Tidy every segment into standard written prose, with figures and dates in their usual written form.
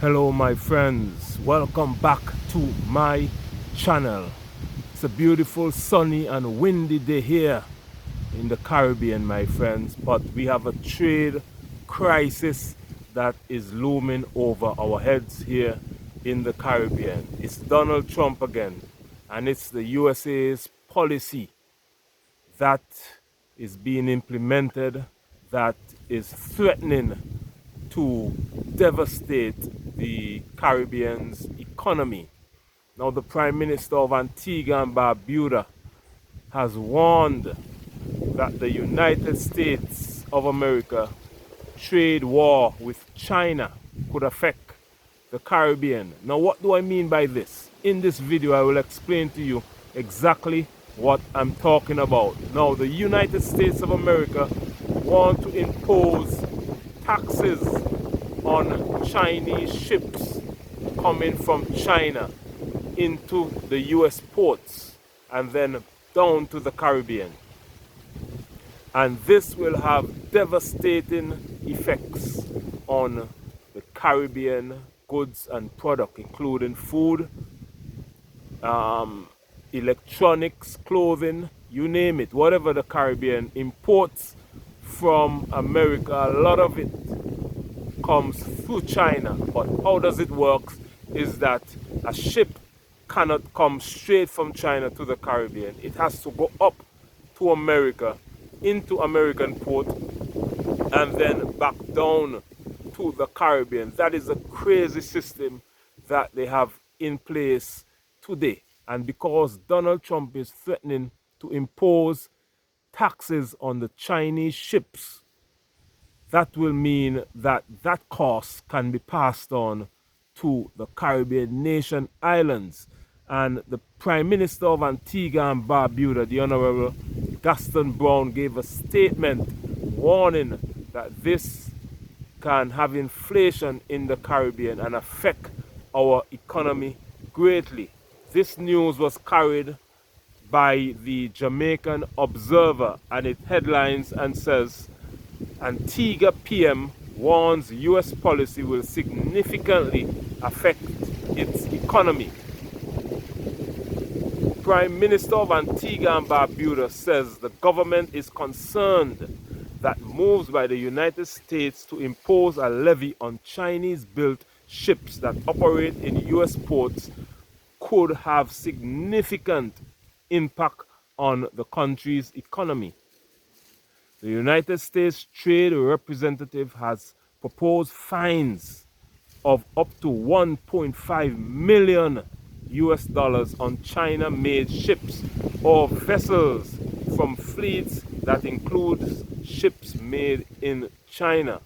Hello my friends, welcome back to my channel. It's a beautiful sunny and windy day here in the Caribbean, my friends, but we have a trade crisis that is looming over our heads here in the Caribbean. It's Donald Trump again, and it's the USA's policy that is being implemented that is threatening to devastate the Caribbean's economy. Now, the Prime Minister of Antigua and Barbuda has warned that the United States of America trade war with China could affect the Caribbean. Now, what do I mean by this? In this video, I will explain to you exactly what I'm talking about. Now, the United States of America want to impose taxes on Chinese ships coming from China into the US ports and then down to the Caribbean. And this will have devastating effects on the Caribbean goods and product, including food, electronics, clothing, you name it. Whatever the Caribbean imports from America, a lot of it comes through China. But how does it work is that a ship cannot come straight from China to the Caribbean. It has to go up to America, into American port, and then back down to the Caribbean. That is a crazy system that they have in place today. And because Donald Trump is threatening to impose taxes on the Chinese ships, that will mean that that cost can be passed on to the Caribbean nation islands. And the Prime Minister of Antigua and Barbuda, the Honorable Gaston Brown, gave a statement warning that this can have inflation in the Caribbean and affect our economy greatly. This news was carried by the Jamaican Observer, and it headlines and says, Antigua PM warns US policy will significantly affect its economy. Prime Minister of Antigua and Barbuda says the government is concerned that moves by the United States to impose a levy on Chinese-built ships that operate in US ports could have significant impact on the country's economy. The United States Trade Representative has proposed fines of up to 1.5 million US dollars on China-made ships or vessels from fleets that include ships made in China.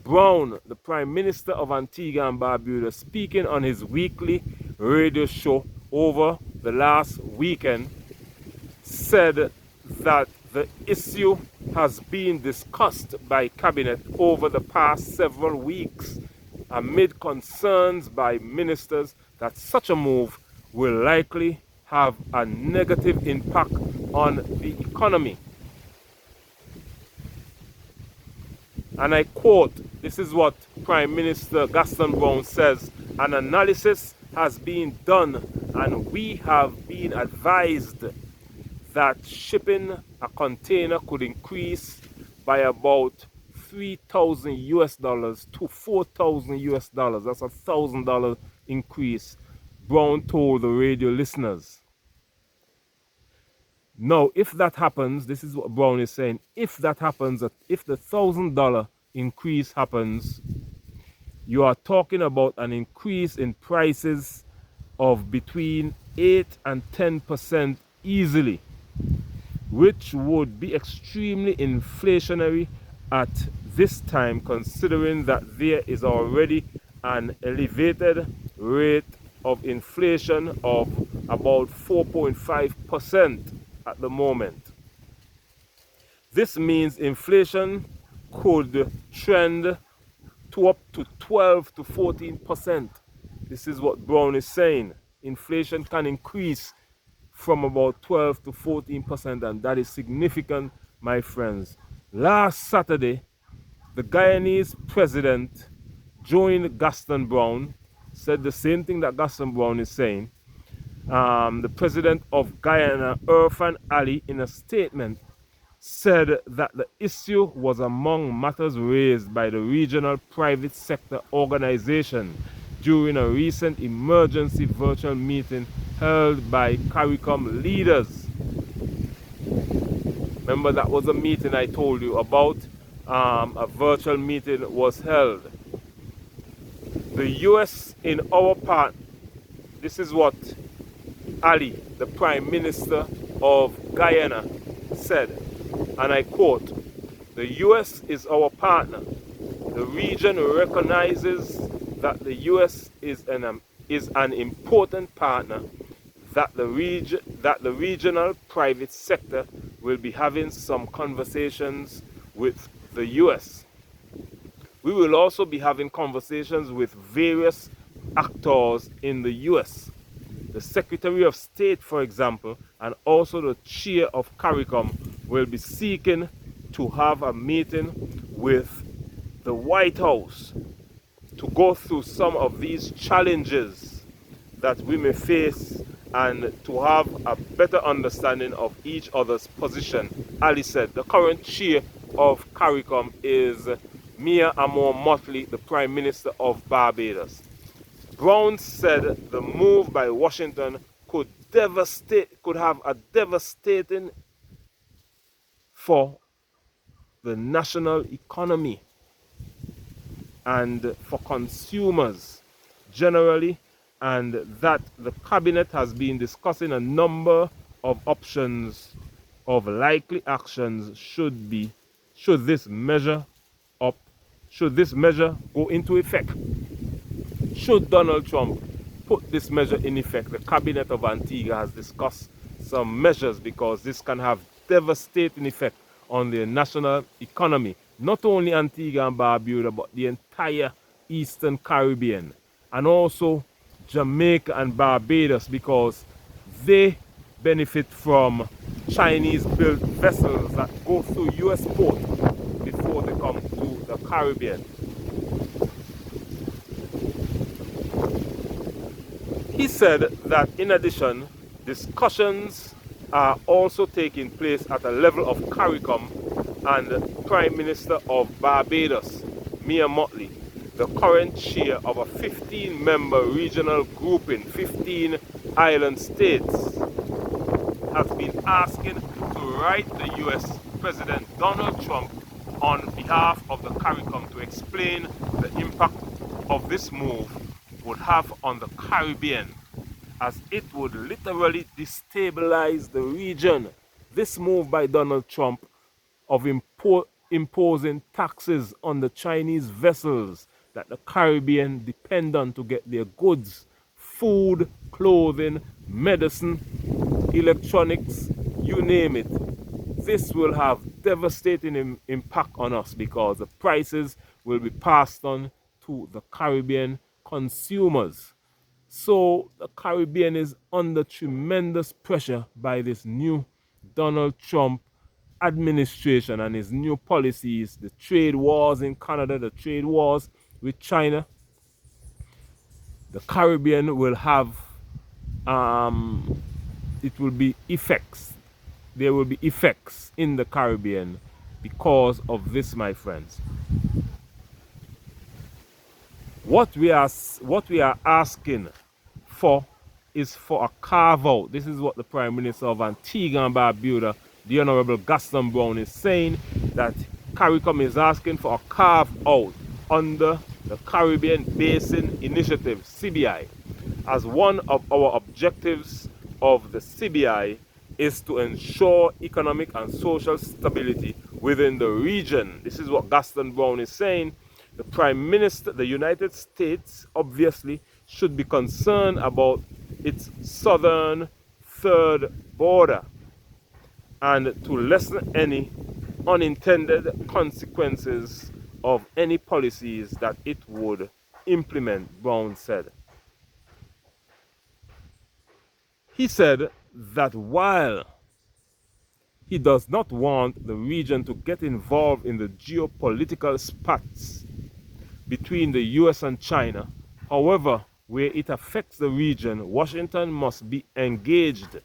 Brown, the Prime Minister of Antigua and Barbuda, speaking on his weekly radio show over the last weekend, said that the issue has been discussed by Cabinet over the past several weeks amid concerns by ministers that such a move will likely have a negative impact on the economy. And I quote, this is what Prime Minister Gaston Brown says, an analysis has been done and we have been advised that shipping a container could increase by about 3,000 US dollars to 4,000 US dollars. That's $1,000 increase, Brown told the radio listeners. Now, if that happens, this is what Brown is saying, if that happens, if the $1,000 increase happens, you are talking about an increase in prices of between 8 and 10% easily, which would be extremely inflationary at this time, considering that there is already an elevated rate of inflation of about 4.5% at the moment. This means inflation could trend to up to 12 to 14%. This is what Brown is saying. Inflation can increase from about 12 to 14%, and that is significant my friends. Last Saturday, the Guyanese president joined Gaston Brown, said the same thing that Gaston Brown is saying. The president of Guyana, Irfan Ali, in a statement, said that the issue was among matters raised by the regional private sector organization during a recent emergency virtual meeting held by CARICOM leaders. Remember, that was a meeting I told you about. A virtual meeting was held. The US in our part, this is what Ali, the Prime Minister of Guyana, said, and I quote, "The US is our partner. The region recognizes that the US is an important partner, that the regional private sector will be having some conversations with the US. We will also be having conversations with various actors in the US. The Secretary of State, for example, and also the chair of CARICOM will be seeking to have a meeting with the White House to go through some of these challenges that we may face and to have a better understanding of each other's position." Ali said. The current chair of CARICOM is Mia Amor Motley, the Prime Minister of Barbados. Brown said the move by Washington could have a devastating for the national economy and for consumers generally, and that the cabinet has been discussing a number of options of likely actions should this measure go into effect. Should Donald Trump put this measure in effect, the cabinet of Antigua has discussed some measures because this can have devastating effect on the national economy. Not only Antigua and Barbuda, but the entire Eastern Caribbean, and also Jamaica and Barbados, because they benefit from Chinese-built vessels that go through US port before they come to the Caribbean. He said that in addition, discussions are also taking place at a level of CARICOM and Prime Minister of Barbados, Mia Motley, the current chair of a 15-member regional grouping, 15 island states, has been asking to write the US President Donald Trump on behalf of the CARICOM to explain the impact of this move would have on the Caribbean, as it would literally destabilize the region. This move by Donald Trump of imposing taxes on the Chinese vessels that the Caribbean depend on to get their goods, food, clothing, medicine, electronics, you name it. This will have devastating impact on us because the prices will be passed on to the Caribbean consumers. So the Caribbean is under tremendous pressure by this new Donald Trump administration and his new policies, the trade wars in Canada, the trade wars with China. The Caribbean will have, it will be effects. There will be effects in the Caribbean because of this, my friends. What we are asking for is for a carve out. This is what the Prime Minister of Antigua and Barbuda, the Honorable Gaston Brown, is saying, that CARICOM is asking for a carve out under the Caribbean Basin Initiative, CBI. As one of our objectives of the CBI is to ensure economic and social stability within the region. This is what Gaston Brown is saying. The Prime Minister, the United States, obviously should be concerned about its southern third border and to lessen any unintended consequences of any policies that it would implement, Brown said. He said that while He does not want the region to get involved in the geopolitical spats between the US and China. However, where it affects the region, Washington must be engaged,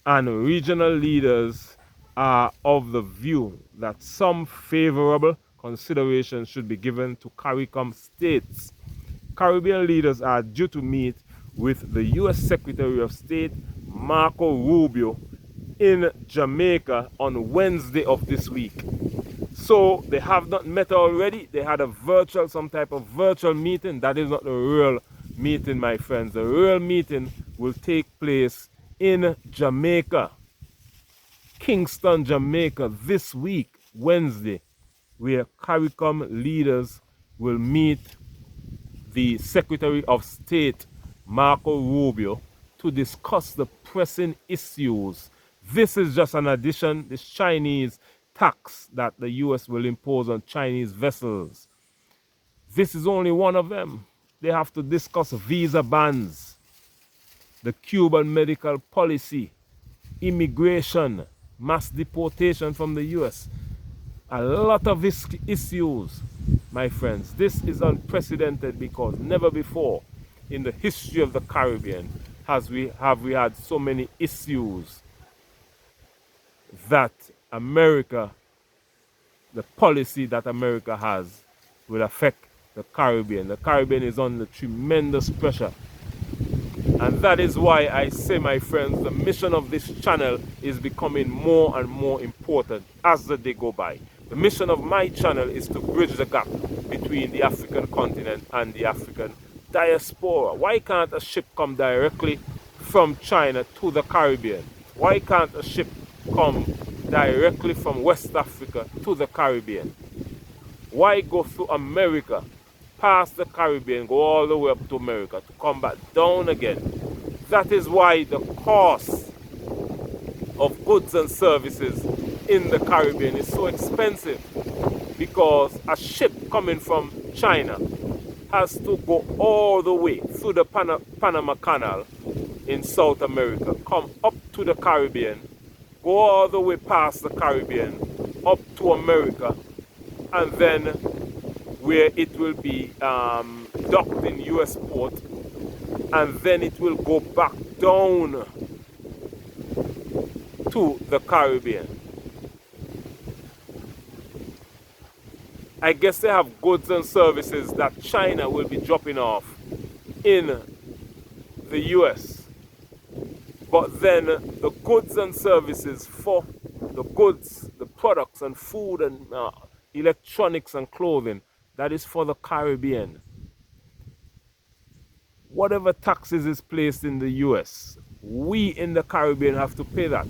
and regional leaders are of the view that some favorable consideration should be given to CARICOM states. Caribbean leaders are due to meet with the US Secretary of State Marco Rubio in Jamaica on Wednesday of this week. So they have not met already. They had some type of virtual meeting. That is not the real meeting, my friends. The real meeting will take place in Jamaica, Kingston, Jamaica, this week, Wednesday, where CARICOM leaders will meet the Secretary of State Marco Rubio to discuss the pressing issues. This is just an addition, this Chinese tax that the US will impose on Chinese vessels. This is only one of them. They have to discuss visa bans, the Cuban medical policy, immigration, mass deportation from the US. A lot of issues, my friends. This is unprecedented because never before in the history of the Caribbean have we had so many issues that America, the policy that America has, will affect the Caribbean. The Caribbean is under tremendous pressure. And that is why I say, my friends, the mission of this channel is becoming more and more important as the day go by. The mission of my channel is to bridge the gap between the African continent and the African diaspora. Why can't a ship come directly from China to the Caribbean? Why can't a ship come directly from West Africa to the Caribbean? Why go through America, past the Caribbean, go all the way up to America, to come back down again? That is why the cost of goods and services in the Caribbean is so expensive, because a ship coming from China has to go all the way through the Panama Canal in South America, come up to the Caribbean, go all the way past the Caribbean, up to America, and then where it will be docked in US port, and then it will go back down to the Caribbean. I guess they have goods and services that China will be dropping off in the US. But then the goods and services for the goods, the products and food and electronics and clothing, that is for the Caribbean. Whatever taxes is placed in the US, we in the Caribbean have to pay that,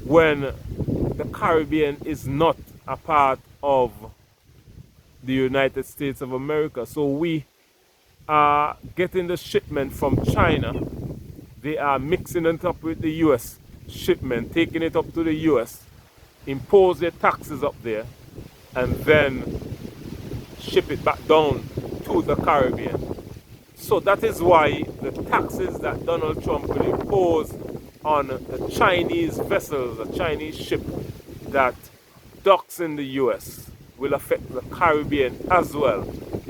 when the Caribbean is not a part of the United States of America. So we are getting the shipment from China. They are mixing it up with the US shipment, taking it up to the US, impose their taxes up there, and then ship it back down to the Caribbean. So that is why the taxes that Donald Trump will impose on the Chinese vessels, the Chinese ship that docks in the US, will affect the Caribbean as well,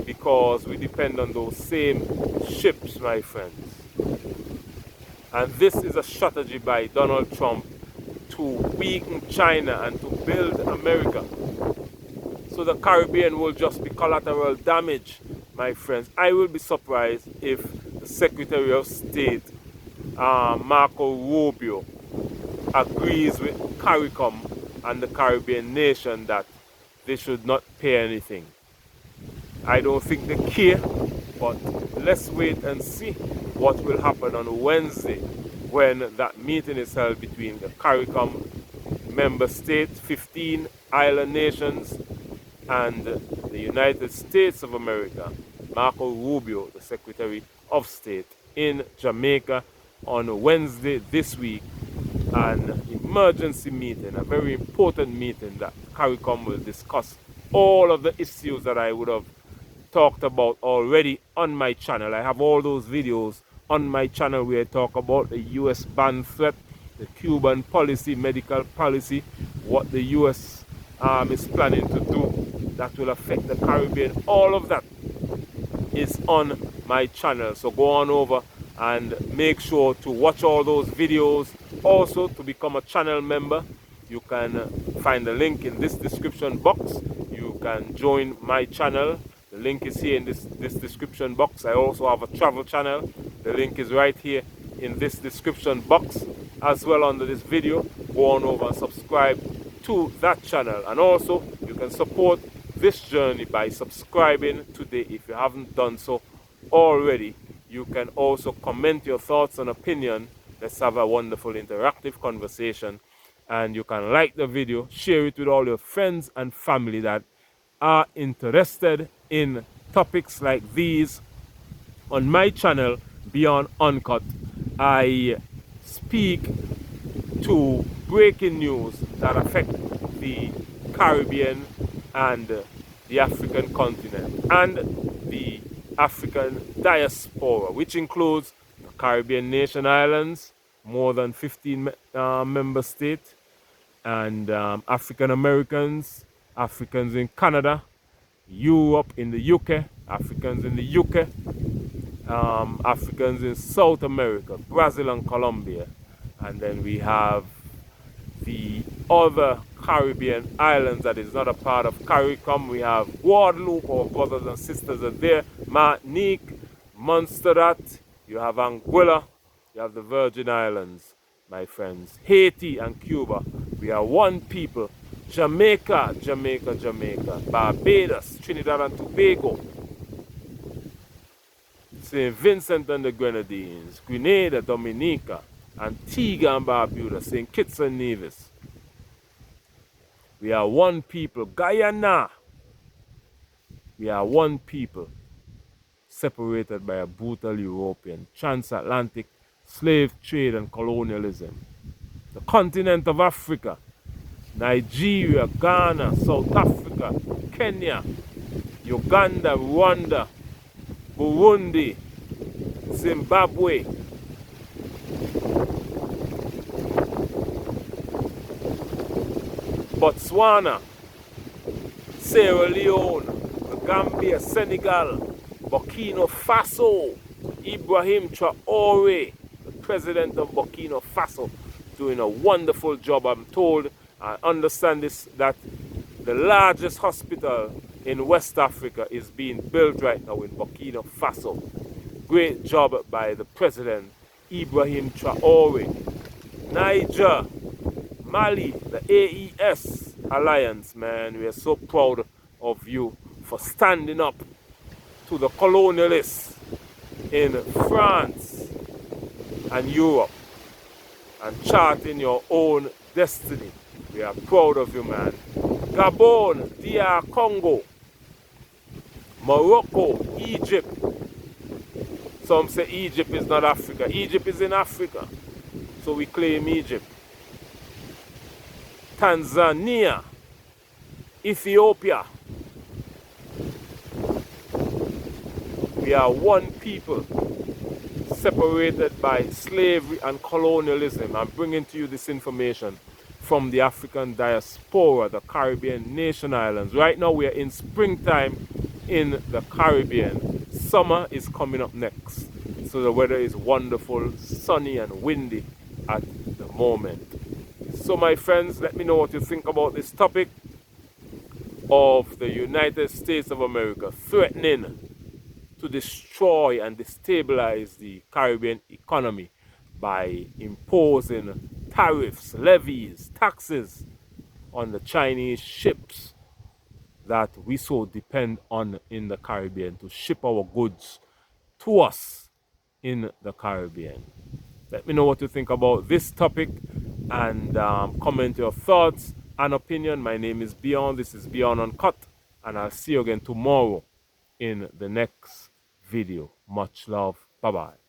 because we depend on those same ships, my friends. And this is a strategy by Donald Trump to weaken China and to build America. So the Caribbean will just be collateral damage, my friends. I will be surprised if the Secretary of State, Marco Rubio, agrees with CARICOM and the Caribbean nation that they should not pay anything. I don't think they care, but let's wait and see what will happen on Wednesday when that meeting is held between the CARICOM member states, 15 island nations, and the United States of America. Marco Rubio, the Secretary of State, in Jamaica on Wednesday this week. An emergency meeting, a very important meeting that CARICOM will discuss all of the issues that I would have talked about already on my channel. I have all those videos on my channel where I talk about the US ban threat, the Cuban policy, medical policy, what the US is planning to do that will affect the Caribbean. All of that is on my channel. So go on over and make sure to watch all those videos. Also, to become a channel member, you can find the link in this description box. You can join my channel. The link is here in this description box. I also have a travel channel. The link is right here in this description box as well under this video. Go on over and subscribe to that channel. And also, you can support this journey by subscribing today if you haven't done so already. You can also comment your thoughts and opinion. Let's have a wonderful interactive conversation. And you can like the video, share it with all your friends and family that are interested in topics like these. On my channel, Beyond Uncut, I speak to breaking news that affect the Caribbean and the African continent and the African diaspora, which includes the Caribbean nation islands, more than 15 member states, and African Americans, Africans in Canada, Europe, in the UK, Africans in the UK, Africans in South America, Brazil and Colombia. And then we have the other Caribbean islands that is not a part of CARICOM. We have Guadeloupe, our brothers and sisters are there, Martinique, Montserrat, you have Anguilla, you have the Virgin Islands, my friends, Haiti and Cuba. We are one people. Jamaica, Barbados, Trinidad and Tobago, St. Vincent and the Grenadines, Grenada, Dominica, Antigua and Barbuda, St. Kitts and Nevis. We are one people. Guyana. We are one people, separated by a brutal European Transatlantic Slave Trade and colonialism. The continent of Africa, Nigeria, Ghana, South Africa, Kenya, Uganda, Rwanda, Burundi, Zimbabwe, Botswana, Sierra Leone, the Gambia, Senegal, Burkina Faso, Ibrahim Traore, the president of Burkina Faso, doing a wonderful job. I'm told, I understand this, that the largest hospital in West Africa is being built right now in Burkina Faso. Great job by the president, Ibrahim Traore. Niger, Mali, the AES Alliance, man, we are so proud of you for standing up to the colonialists in France and Europe and charting your own destiny. We are proud of you, man. Gabon, DR Congo, Morocco, Egypt. Some say Egypt is not Africa. Egypt is in Africa, so we claim Egypt. Tanzania, Ethiopia. We are one people, separated by slavery and colonialism. I'm bringing to you this information from the African diaspora, the Caribbean nation islands. Right now we are in springtime in the Caribbean. Summer is coming up next. So the weather is wonderful, sunny and windy at the moment. So my friends, let me know what you think about this topic of the United States of America threatening to destroy and destabilize the Caribbean economy by imposing tariffs, levies, taxes on the Chinese ships that we so depend on in the Caribbean to ship our goods to us in the Caribbean. Let me know what you think about this topic and comment your thoughts and opinion. My name is Beyond. This is Beyond Uncut, and I'll see you again tomorrow in the next video. Much love. Bye-bye.